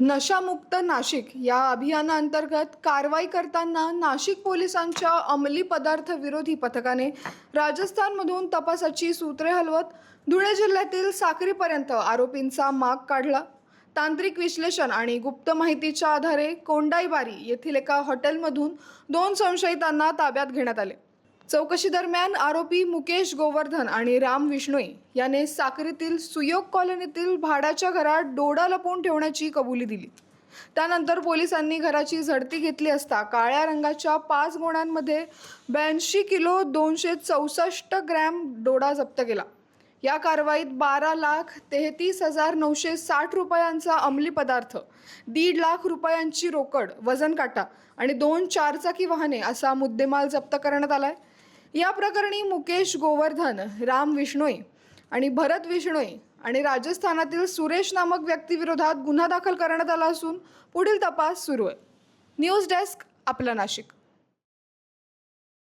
नशामुक्त नाशिक या अभियानाअंतर्गत कारवाई करताना नाशिक पोलिसांच्या अंमली पदार्थ विरोधी पथकाने राजस्थानमधून तपासाची सूत्रे हलवत धुळे जिल्ह्यातील साक्रीपर्यंत आरोपींचा माग काढला। तांत्रिक विश्लेषण आणि गुप्त माहितीच्या आधारे कोंडाईबारी येथील एका हॉटेलमधून 2 संशयितांना ताब्यात घेण्यात आले। चौकशी दरम्यान आरोपी मुकेश गोवर्धन आणि राम विष्णोई याने साक्रीतील सुयोग कॉलनीतील भाड्याच्या घरात डोडा लपवून ठेवण्याची कबुली दिली। त्यानंतर पोलिसांनी घराची झडती घेतली असता काळ्या रंगाच्या 5 गोण्यांमध्ये 82 किलो 264 ग्रॅम डोडा जप्त केला। या कारवाईत 12,33,960 रुपयांचा अंमली पदार्थ, 1.5 लाख रुपयांची रोकड, वजन काटा आणि 2 चारचाकी वाहने असा मुद्देमाल जप्त करण्यात आलाय। या प्रकरणी मुकेश गोवर्धन, राम विष्णोई आणि भरत विष्णोई आणि राजस्थानातील सुरेश नामक व्यक्तीविरोधात गुन्हा दाखल करण्यात आला असून पुढील तपास सुरू आहे। न्यूज डेस्क, आपला नाशिक।